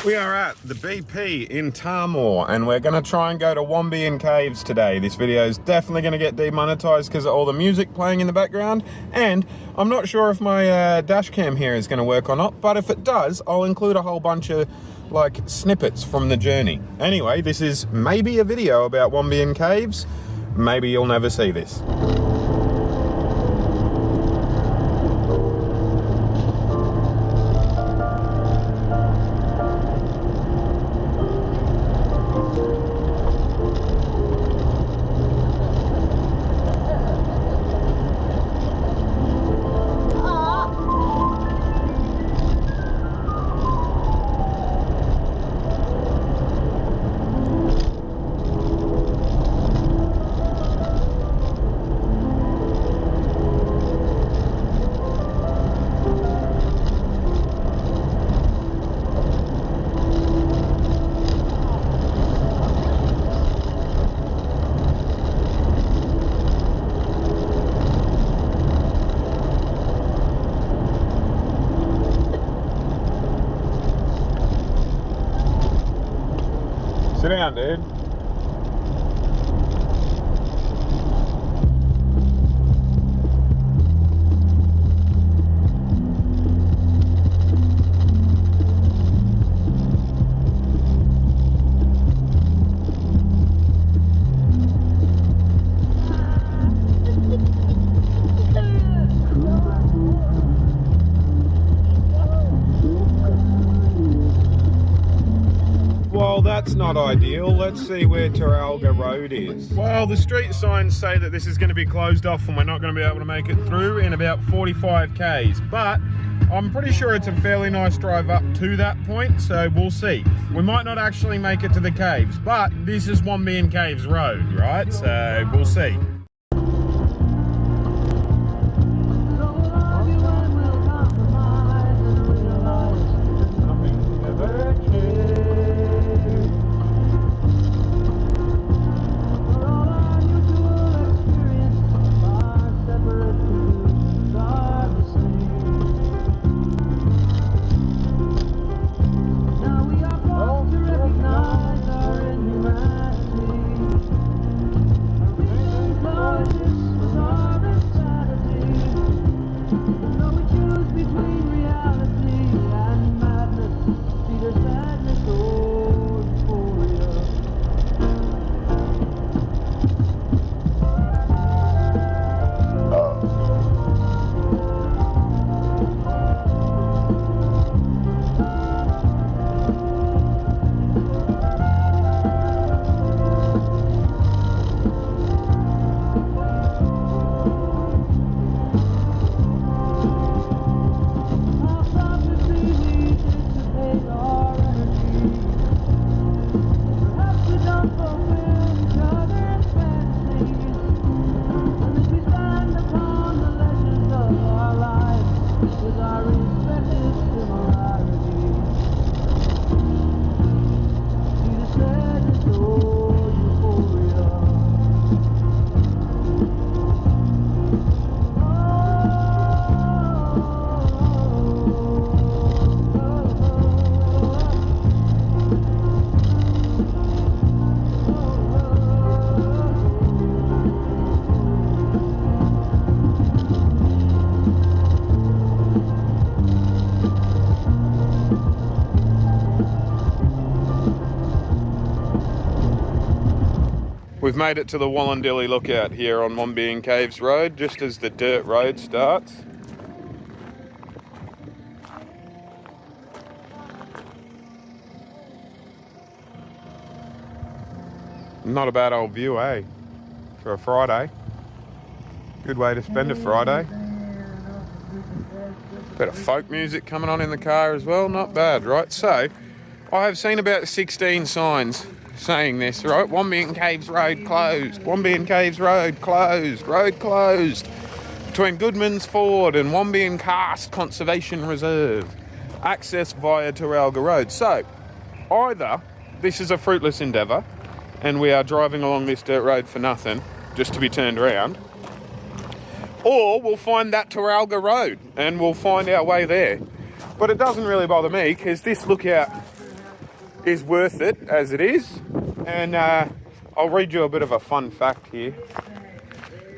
We are at the BP in Tarmore and we're going to try and go to Wombeyan Caves today. This video is definitely going to get demonetized because of all the music playing in the background, and I'm not sure if my dash cam here is going to work or not, but if it does, I'll include a whole bunch of like snippets from the journey. Anyway, this is maybe a video about Wombeyan Caves. Maybe you'll never see this. Sit down, dude. Well, that's not ideal. Let's see where Teralga Road is. Well, the street signs say that this is going to be closed off and we're not going to be able to make it through in about 45 k's, but I'm pretty sure it's a fairly nice drive up to that point, so we'll see. We might not actually make it to the caves, but this is Wombeyan Caves Road, right? So we'll see. We've made it to the Wombeyan Lookout here on Wombeyan Caves Road, just as the dirt road starts. Not a bad old view, eh? For a Friday. Good way to spend a Friday. Bit of folk music coming on in the car as well, not bad, right? So, I have seen about 16 signs saying this, right? Wombeyan Caves Road closed, Wombeyan Caves Road closed, road closed between Goodman's Ford and Wombeyan Karst Conservation Reserve, access via Teralga Road. So either this is a fruitless endeavour and we are driving along this dirt road for nothing just to be turned around, or we'll find that Teralga Road and we'll find our way there. But it doesn't really bother me because this lookout is worth it as it is. And I'll read you a bit of a fun fact here.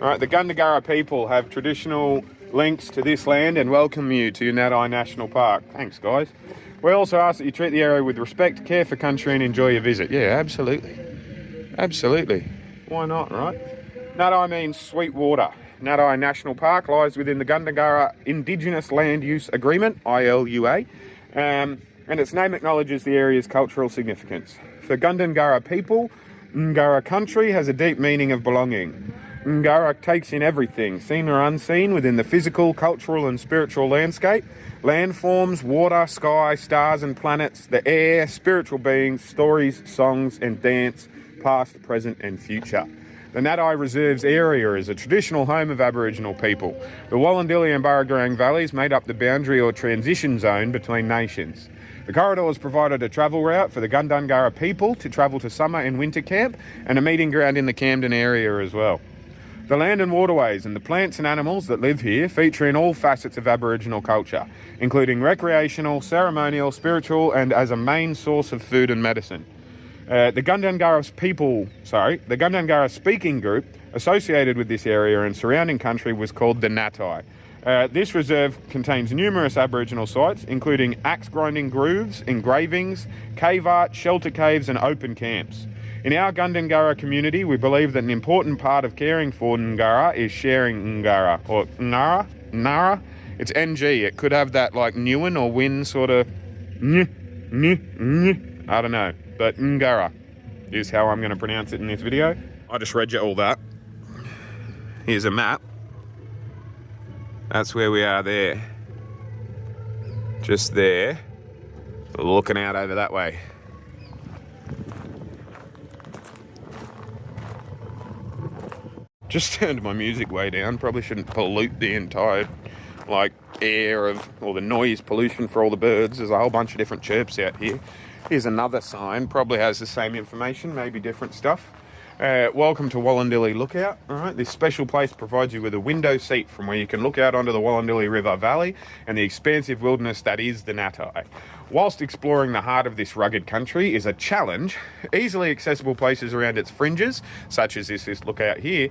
All right, the Gundungurra people have traditional links to this land and welcome you to Natai National Park. Thanks, guys. We also ask that you treat the area with respect, care for country and enjoy your visit. Yeah, absolutely. Absolutely. Why not, right? Natai means sweet water. Natai National Park lies within the Gundungurra Indigenous Land Use Agreement, ILUA, and its name acknowledges the area's cultural significance. For Gundungurra people, Ngurra country has a deep meaning of belonging. Ngurra takes in everything, seen or unseen, within the physical, cultural and spiritual landscape. Landforms, water, sky, stars and planets, the air, spiritual beings, stories, songs and dance, past, present and future. The Natai Reserves area is a traditional home of Aboriginal people. The Wollondilly and Burragarang valleys made up the boundary or transition zone between nations. The corridors provided a travel route for the Gundungurra people to travel to summer and winter camp and a meeting ground in the Camden area as well. The land and waterways and the plants and animals that live here feature in all facets of Aboriginal culture, including recreational, ceremonial, spiritual and as a main source of food and medicine. The Gundungurra speaking group associated with this area and surrounding country was called the Natai. This reserve contains numerous Aboriginal sites, including axe grinding grooves, engravings, cave art, shelter caves and open camps. In our Gundungurra community, we believe that an important part of caring for Ngurra is sharing Ngurra, or Ngara. It's NG. It could have that like Newen or Win sort of I don't know. But Ngurra is how I'm going to pronounce it in this video. I just read you all that. Here's a map. That's where we are there. Just there. Looking out over that way. Just turned my music way down. Probably shouldn't pollute the entire air of all the noise pollution for all the birds. There's a whole bunch of different chirps out here. Here's another sign, probably has the same information, maybe different stuff. Welcome to Wombeyan Lookout. All right, this special place provides you with a window seat from where you can look out onto the Wombeyan River Valley and the expansive wilderness that is the Natai. Whilst exploring the heart of this rugged country is a challenge, easily accessible places around its fringes, such as this lookout here,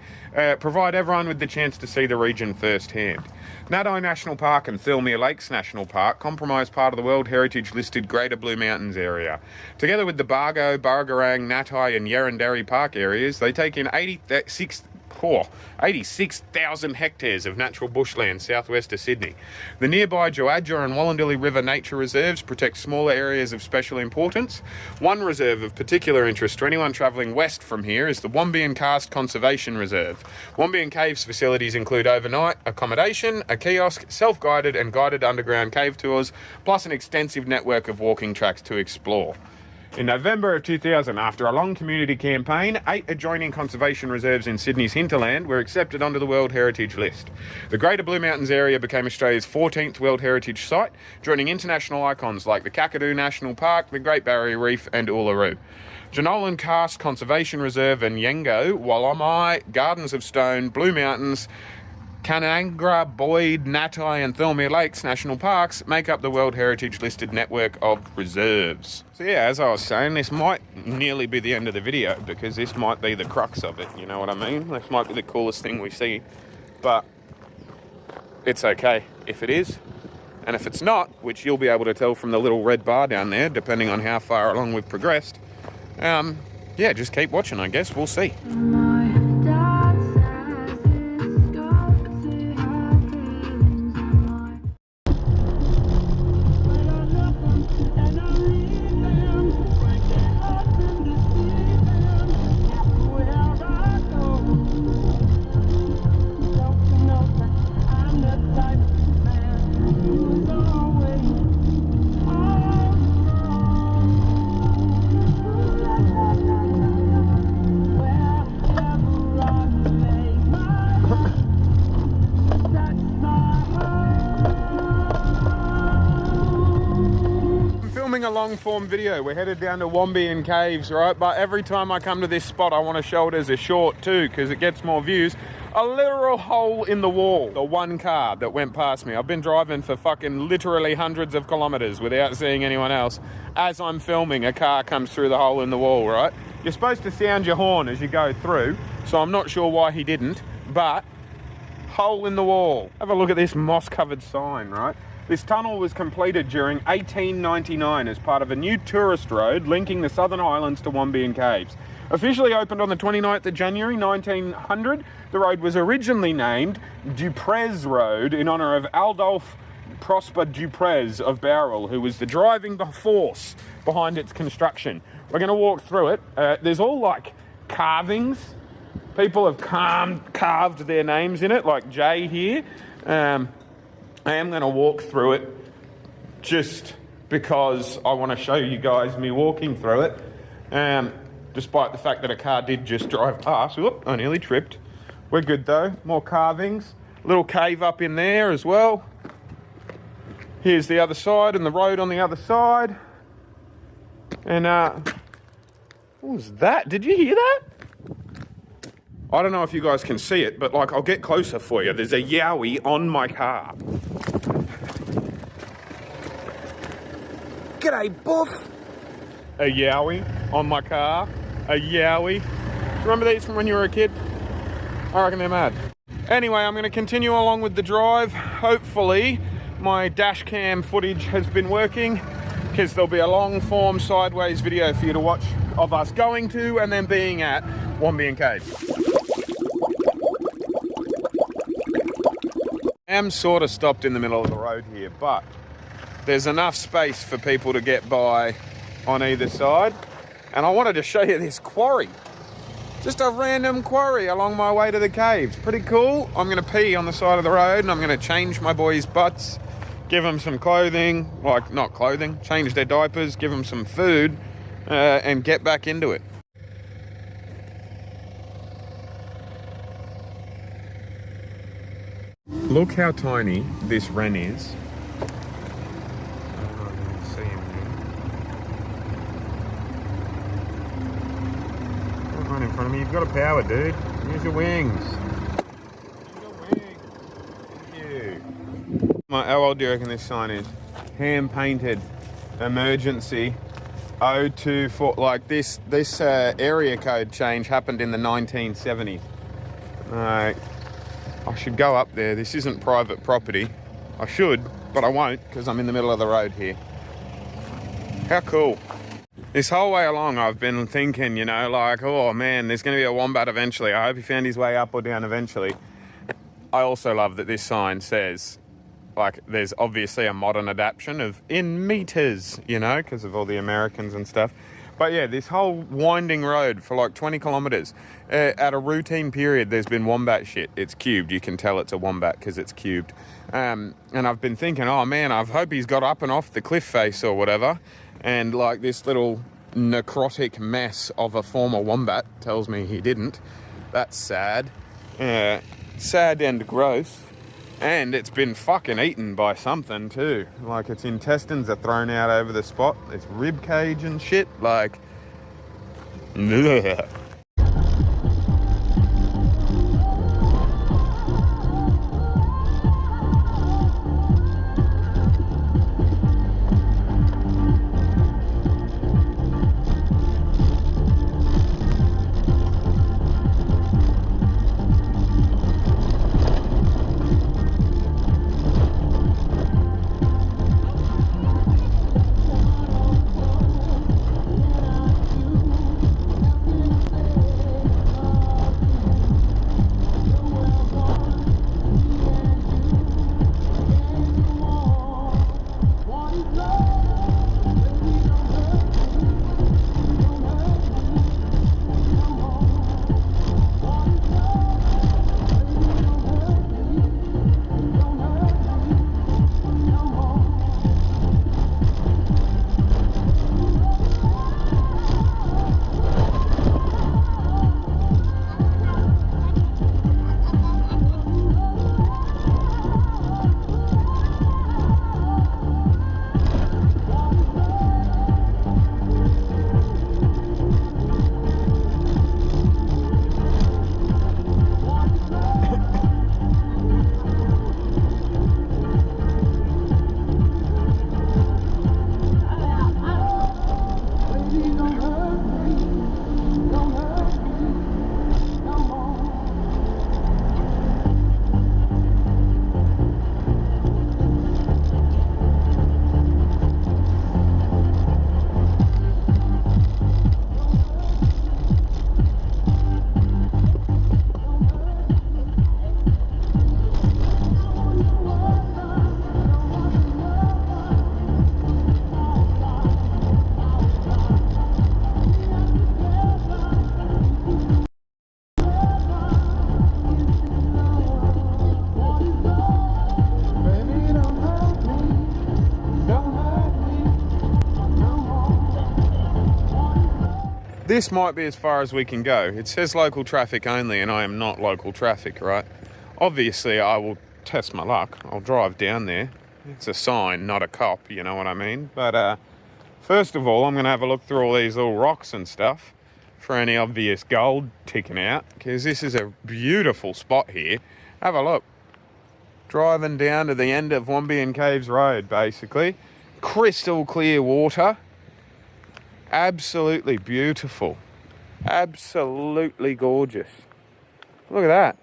provide everyone with the chance to see the region firsthand. Natai National Park and Thirlmere Lakes National Park comprise part of the World Heritage listed Greater Blue Mountains area. Together with the Bargo, Burragarang, Natai and Yarranderi Park areas, they take in 86,000 hectares of natural bushland southwest of Sydney. The nearby Joadja and Wollondilly River nature reserves protect smaller areas of special importance. One reserve of particular interest to anyone travelling west from here is the Wombeyan Karst Conservation Reserve. Wombeyan Caves facilities include overnight accommodation, a kiosk, self-guided and guided underground cave tours, plus an extensive network of walking tracks to explore. In November of 2000, after a long community campaign, 8 adjoining conservation reserves in Sydney's hinterland were accepted onto the World Heritage List. The Greater Blue Mountains area became Australia's 14th World Heritage Site, joining international icons like the Kakadu National Park, the Great Barrier Reef and Uluru. Jenolan Karst Conservation Reserve and Yengo, Wallamai, Gardens of Stone, Blue Mountains, Canangra, Boyd, Natai and Thirlmere Lakes National Parks make up the World Heritage listed network of reserves. So yeah, as I was saying, this might nearly be the end of the video because this might be the crux of it, you know what I mean? This might be the coolest thing we see, but it's okay if it is. And if it's not, which you'll be able to tell from the little red bar down there, depending on how far along we've progressed, yeah, just keep watching, I guess. We'll see. long form video. We're headed down to Wombeyan Caves, right? But every time I come to this spot, I want to show it as a short too, because it gets more views. A literal hole in the wall. The one car that went past me. I've been driving for fucking literally hundreds of kilometers without seeing anyone else. As I'm filming, a car comes through the hole in the wall, right? You're supposed to sound your horn as you go through, so I'm not sure why he didn't, but hole in the wall. Have a look at this moss-covered sign, right? This tunnel was completed during 1899 as part of a new tourist road linking the Southern Highlands to Wombeyan Caves. Officially opened on the 29th of January 1900, the road was originally named Duprez Road in honour of Adolphe Prosper Duprez of Bowral, who was the driving force behind its construction. We're going to walk through it. There's all like carvings. People have carved their names in it, like Jay here. I am going to walk through it just because I want to show you guys me walking through it. Despite the fact that a car did just drive past. Whoop, I nearly tripped. We're good though. More carvings. Little cave up in there as well. Here's the other side and the road on the other side. And what was that? Did you hear that? I don't know if you guys can see it, but like I'll get closer for you. There's a yowie on my car. G'day, buff. A yowie on my car. A yowie. Remember these from when you were a kid? I reckon they're mad. Anyway, I'm going to continue along with the drive. Hopefully my dash cam footage has been working, because there'll be a long form sideways video for you to watch of us going to and then being at Wombeyan Caves. I am sort of stopped in the middle of the road here, but there's enough space for people to get by on either side. And I wanted to show you this quarry. Just a random quarry along my way to the caves. Pretty cool. I'm going to pee on the side of the road and I'm going to change my boys' butts, give them some clothing, like not clothing, change their diapers, give them some food, and get back into it. Look how tiny this wren is. In front of me, you've got a power, dude. Use your wings. Use your wings. Thank you. How old do you reckon this sign is? Hand painted. Emergency. 024. Like this area code change happened in the 1970s. I should go up there. This isn't private property. I should, but I won't because I'm in the middle of the road here. How cool. This whole way along, I've been thinking, you know, like, oh man, there's going to be a wombat eventually. I hope he found his way up or down eventually. I also love that this sign says, like, there's obviously a modern adaptation of in meters, you know, because of all the Americans and stuff. But yeah, this whole winding road for like 20 kilometers, at a routine period, there's been wombat shit. It's cubed. You can tell it's a wombat because it's cubed. And I've been thinking, oh man, I hope he's got up and off the cliff face or whatever. And like this little necrotic mess of a former wombat tells me he didn't. That's sad. Sad and gross. And it's been fucking eaten by something too. Like its intestines are thrown out over the spot. Its rib cage and shit. Like, ugh. this might be as far as we can go. It says local traffic only, and I am not local traffic, right? Obviously, I will test my luck. I'll drive down there. It's a sign, not a cop, you know what I mean? But first of all, I'm going to have a look through all these little rocks and stuff for any obvious gold ticking out, because this is a beautiful spot here. Have a look. Driving down to the end of Wombeyan Caves Road, basically. Crystal clear water. Absolutely beautiful. Absolutely gorgeous. Look at that.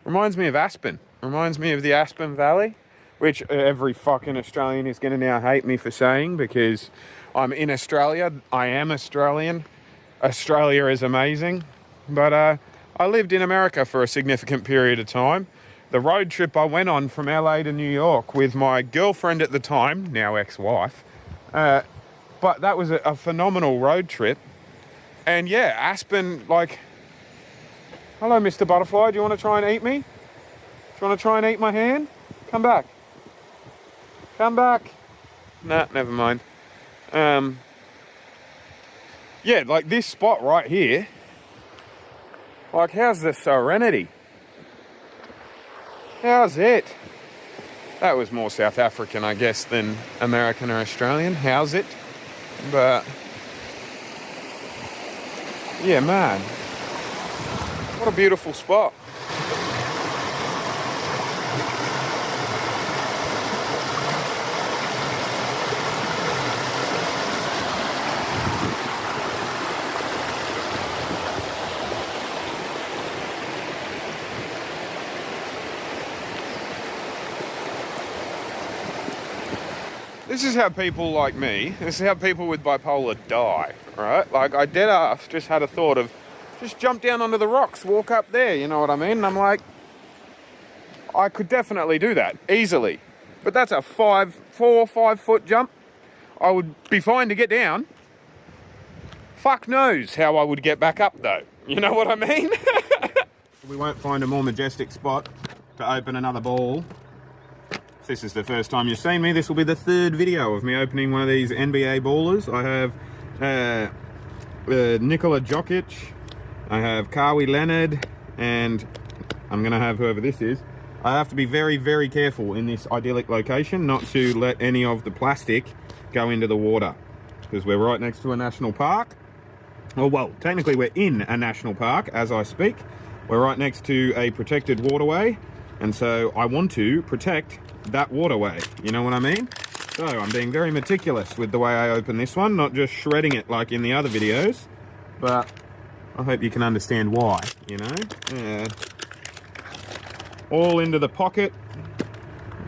Reminds me of Aspen. Reminds me of the Aspen Valley, which every fucking Australian is going to now hate me for saying, because I'm in Australia. I am Australian. Australia is amazing. But I lived in America for a significant period of time. The road trip I went on from LA to New York with my girlfriend at the time, now ex-wife, but that was a phenomenal road trip. And yeah, Aspen, like, hello, Mr. Butterfly, do you want to try and eat me? Do you want to try and eat my hand? Come back. Come back. Nah, never mind. Yeah, like this spot right here, like, how's the serenity? How's it? That was more South African, I guess, than American or Australian. How's it? But yeah, man, what a beautiful spot. This is how people like me, this is how people with bipolar die, right? Like, I dead ass just had a thought of, just jump down onto the rocks, walk up there, you know what I mean? And I'm like, I could definitely do that, easily. But that's a 4 or 5 foot jump. I would be fine to get down. Fuck knows how I would get back up though, you know what I mean? We won't find a more majestic spot to open another ball. If this is the first time you've seen me, this will be the 3rd video of me opening one of these NBA ballers. I have Nikola Jokic, I have Kawhi Leonard, and I'm going to have whoever this is. I have to be very, very careful in this idyllic location not to let any of the plastic go into the water, because we're right next to a national park. Oh, well, technically we're in a national park as I speak. We're right next to a protected waterway, and so I want to protect that waterway, you know what I mean? So I'm being very meticulous with the way I open this one, not just shredding it like in the other videos, but I hope you can understand why, you know? Yeah. All into the pocket.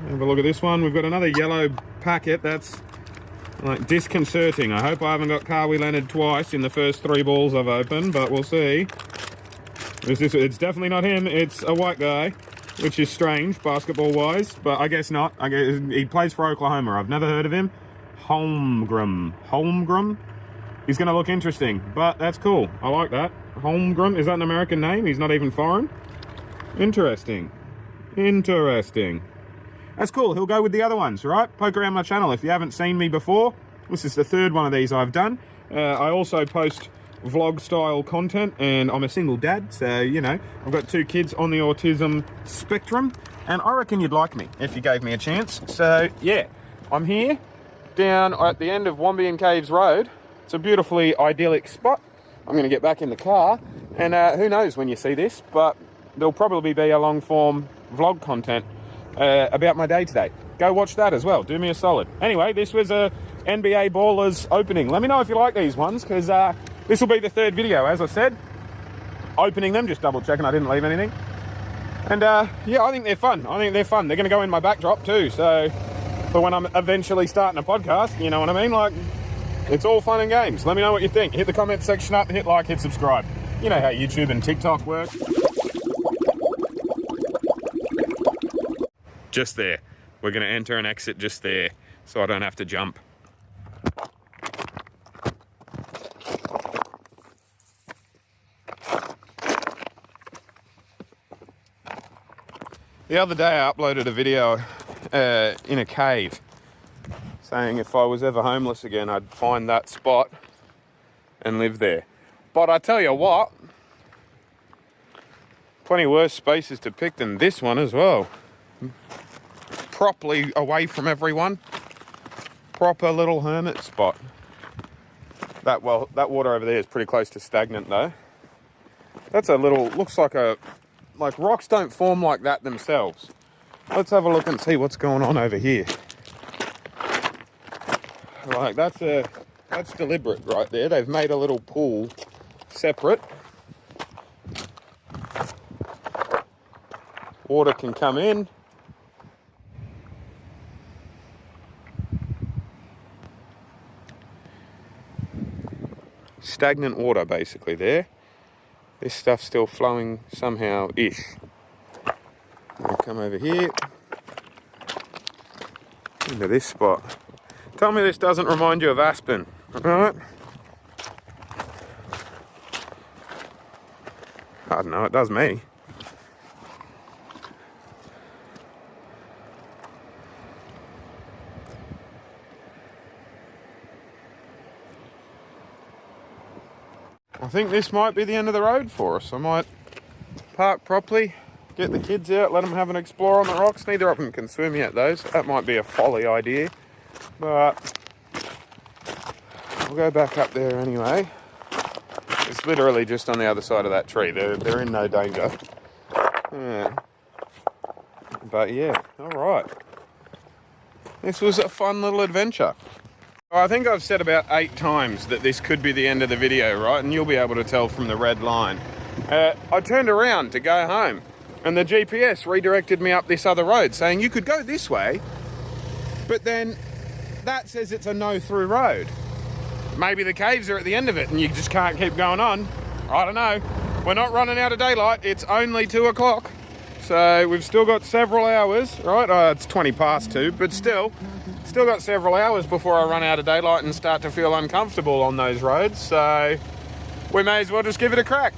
Have a look at this one. We've got another yellow packet. That's like disconcerting. I hope I haven't got Kawhi Leonard twice in the first 3 balls I've opened, but we'll see. It's definitely not him, it's a white guy. Which is strange, basketball-wise, but I guess not. I guess he plays for Oklahoma. I've never heard of him. Holmgren? He's going to look interesting, but that's cool. I like that. Holmgren, is that an American name? He's not even foreign? Interesting. Interesting. That's cool. He'll go with the other ones, right? Poke around my channel. If you haven't seen me before, this is the 3rd one of these I've done. I also post vlog style content, and I'm a single dad, so you know, I've got 2 kids on the autism spectrum, and I reckon you'd like me if you gave me a chance. So yeah, I'm here down at the end of Wombeyan Caves Road. It's a beautifully idyllic spot. I'm going to get back in the car, and who knows when you see this, but there'll probably be a long form vlog content about my day today. Go watch that as well, do me a solid. Anyway, this was a NBA Ballers opening. Let me know if you like these ones, because this will be the 3rd video, as I said. Opening them, just double checking I didn't leave anything. And yeah, I think they're fun. They're going to go in my backdrop too, so for when I'm eventually starting a podcast, you know what I mean? Like, it's all fun and games. Let me know what you think. Hit the comment section up, hit like, hit subscribe. You know how YouTube and TikTok work. Just there. We're going to enter and exit just there, so I don't have to jump. The other day I uploaded a video in a cave saying if I was ever homeless again I'd find that spot and live there. But I tell you what, plenty worse spaces to pick than this one as well. Properly away from everyone. Proper little hermit spot. That water over there is pretty close to stagnant though. That's a little, looks like rocks don't form like that themselves. Let's have a look and see what's going on over here. Like that's deliberate right there. They've made a little pool separate. Water can come in. Stagnant water basically there. This stuff's still flowing somehow-ish. I'll come over here into this spot. Tell me this doesn't remind you of Aspen, alright? I don't know, it does me. I think this might be the end of the road for us. I might park properly, get the kids out, let them have an explore on the rocks. Neither of them can swim yet though, so that might be a folly idea. But we'll go back up there anyway. It's literally just on the other side of that tree. They're in no danger. Yeah. But yeah, alright. This was a fun little adventure. I think I've said about 8 times that this could be the end of the video, right? And you'll be able to tell from the red line. I turned around to go home and the GPS redirected me up this other road saying you could go this way, but then that says it's a no-through road. Maybe the caves are at the end of it and you just can't keep going on. I don't know. We're not running out of daylight. It's only 2 o'clock. So we've still got several hours, right? It's 20 past 2, but still got several hours before I run out of daylight and start to feel uncomfortable on those roads. So we may as well just give it a crack.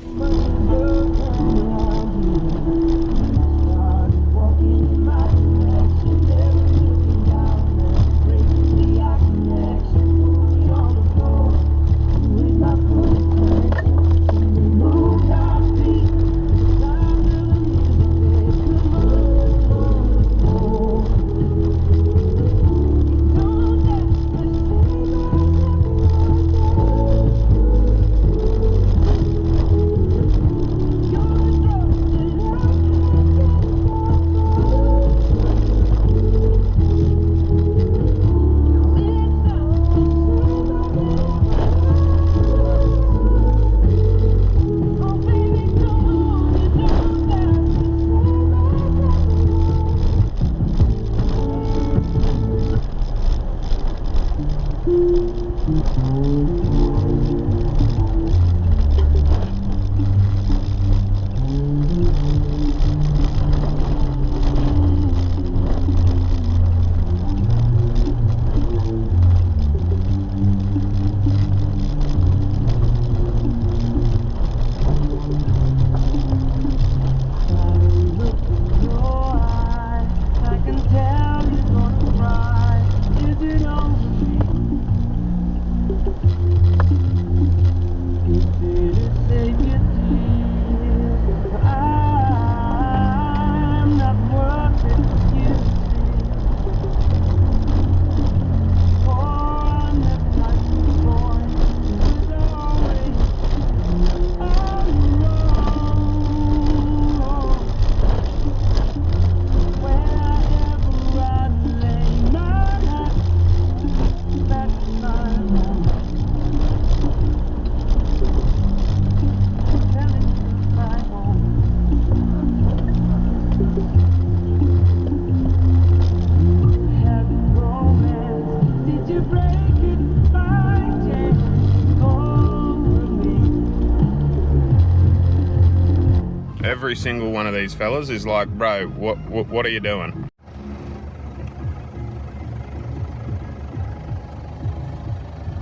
Every single one of these fellas is like, bro, what are you doing?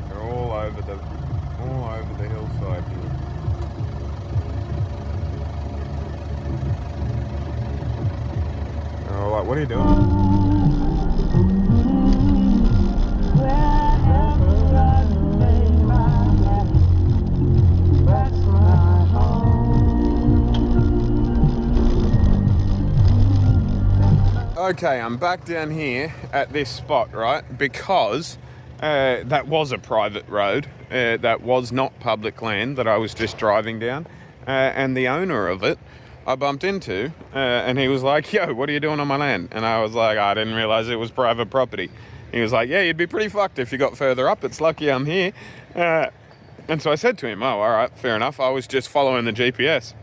They're all over the hillside here. They're all like, what are you doing? Okay, I'm back down here at this spot, right? Because that was a private road. That was not public land that I was just driving down. And the owner of it, I bumped into, and he was like, yo, what are you doing on my land? And I was like, I didn't realize it was private property. He was like, yeah, you'd be pretty fucked if you got further up. It's lucky I'm here. And so I said to him, oh, all right, fair enough. I was just following the GPS.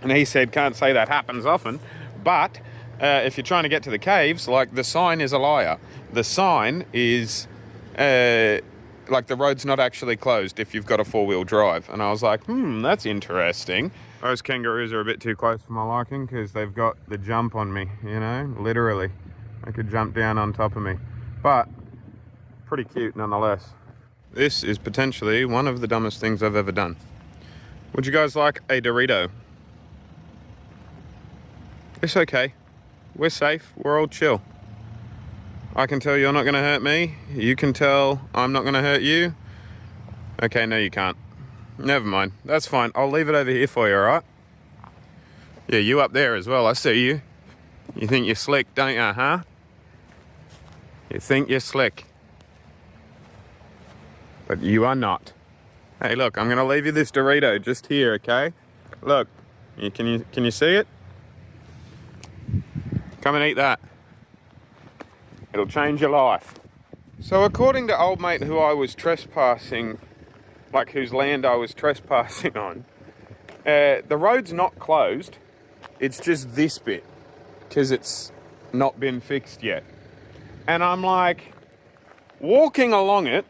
And he said, can't say that happens often, but if you're trying to get to the caves, like, the sign is a liar. The sign is, like, the road's not actually closed if you've got a four-wheel drive. And I was like, that's interesting. Those kangaroos are a bit too close for my liking because they've got the jump on me, you know, literally. They could jump down on top of me. But pretty cute nonetheless. This is potentially one of the dumbest things I've ever done. Would you guys like a Dorito? It's okay. We're safe. We're all chill. I can tell you're not going to hurt me. You can tell I'm not going to hurt you. Okay, no you can't. Never mind. That's fine. I'll leave it over here for you, alright? Yeah, you up there as well. I see you. You think you're slick, don't you, huh? You think you're slick. But you are not. Hey, look, I'm going to leave you this Dorito just here, okay? Look, can you see it? Come and eat that. It'll change your life. So according to old mate who I was trespassing, like whose land I was trespassing on, the road's not closed. It's just this bit, because it's not been fixed yet. And I'm like, walking along it,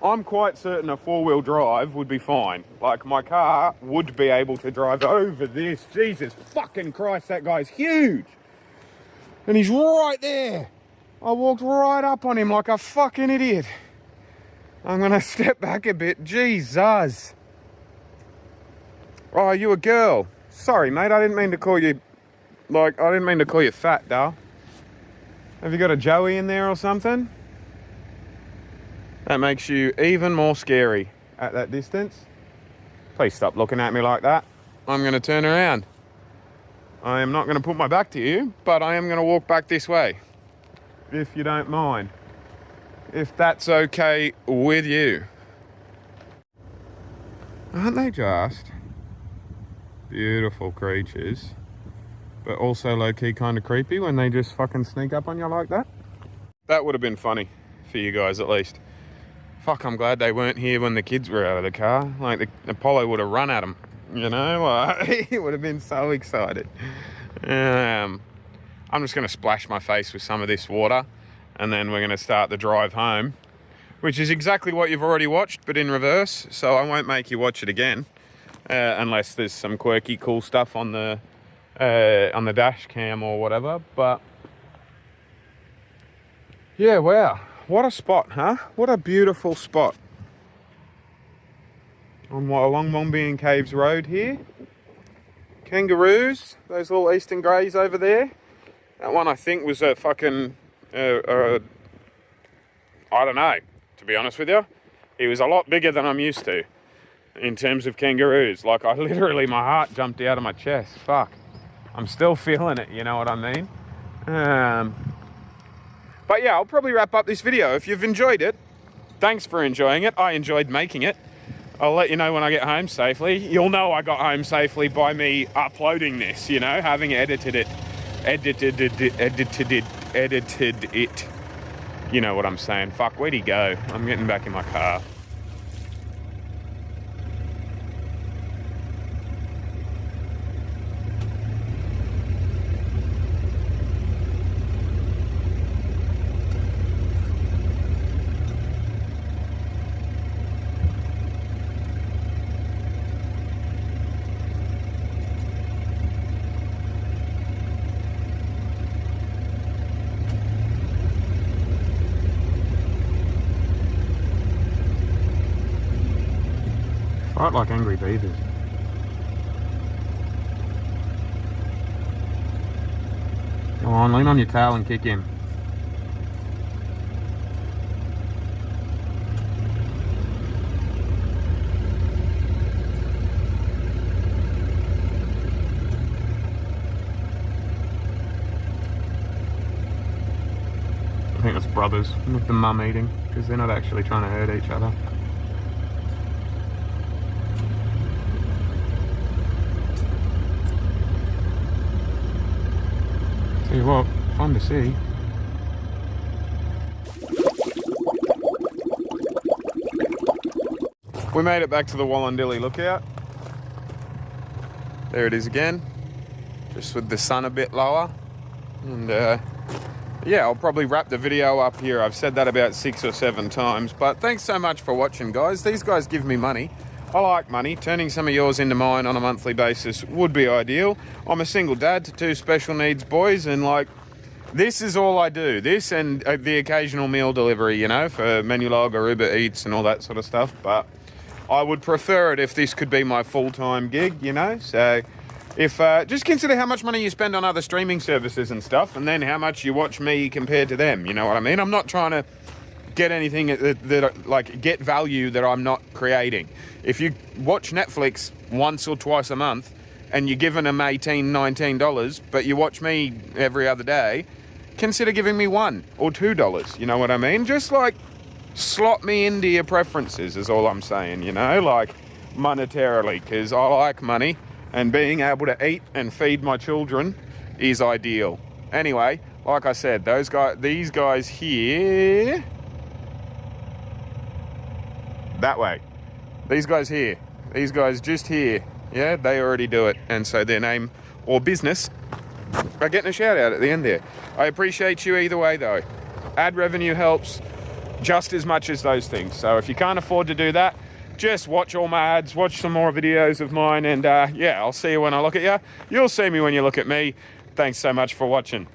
I'm quite certain a four-wheel drive would be fine. Like, my car would be able to drive over this. Jesus fucking Christ, that guy's huge. And he's right there. I walked right up on him like a fucking idiot. I'm gonna step back a bit. Jesus. Oh, you a girl? Sorry, mate. I didn't mean to call you, like, I didn't mean to call you fat, doll. Have you got a Joey in there or something? That makes you even more scary at that distance. Please stop looking at me like that. I'm gonna turn around. I am not going to put my back to you, but I am going to walk back this way, if you don't mind. If that's okay with you. Aren't they just beautiful creatures, but also low-key kind of creepy when they just fucking sneak up on you like that? That would have been funny for you guys, at least. Fuck, I'm glad they weren't here when the kids were out of the car. Like, the Apollo would have run at them. You know, he would have been so excited. I'm just going to splash my face with some of this water, and then we're going to start the drive home, which is exactly what you've already watched, but in reverse. So I won't make you watch it again, unless there's some quirky, cool stuff on the dash cam or whatever. But yeah, wow, what a spot, huh? What a beautiful spot. Along Wombeyan Caves Road here. Kangaroos, those little eastern greys over there. That one I think was a fucking, I don't know, to be honest with you. He was a lot bigger than I'm used to in terms of kangaroos. Like, I literally, my heart jumped out of my chest. Fuck. I'm still feeling it, you know what I mean? But yeah, I'll probably wrap up this video. If you've enjoyed it, thanks for enjoying it. I enjoyed making it. I'll let you know when I get home safely. You'll know I got home safely by me uploading this, you know, having edited it. Edited it. You know what I'm saying. Fuck, where'd he go? I'm getting back in my car. Fight like angry beavers. Come on, lean on your tail and kick him. brothers with the mum eating, because they're not actually trying to hurt each other. Tell you what, fun to see. We made it back to the Wombeyan Lookout. There it is again, just with the sun a bit lower. And yeah, I'll probably wrap the video up here. I've said that about 6 or 7 times, but thanks so much for watching, guys. These guys give me money. I like money. Turning some of yours into mine on a monthly basis would be ideal. I'm a single dad to 2 special needs boys, and like, this is all I do. This and the occasional meal delivery, you know, for Menulog or Uber Eats and all that sort of stuff. But I would prefer it if this could be my full-time gig, you know. So if just consider how much money you spend on other streaming services and stuff, and then how much you watch me compared to them. You know what I mean? I'm not trying to get anything that like get value that I'm not creating. If you watch Netflix once or twice a month and you're giving them $18, $19, but you watch me every other day, consider giving me $1 or $2. You know what I mean? Just like slot me into your preferences is all I'm saying, you know, like monetarily, because I like money and being able to eat and feed my children is ideal. Anyway, like I said, these guys here, that way, these guys here, these guys just here, yeah, they already do it, and so their name or business are getting a shout out at the end there. I appreciate you either way though. Ad revenue helps just as much as those things. So if you can't afford to do that, just watch all my ads, watch some more videos of mine, and yeah, I'll see you when I look at you. You'll see me when you look at me. Thanks so much for watching.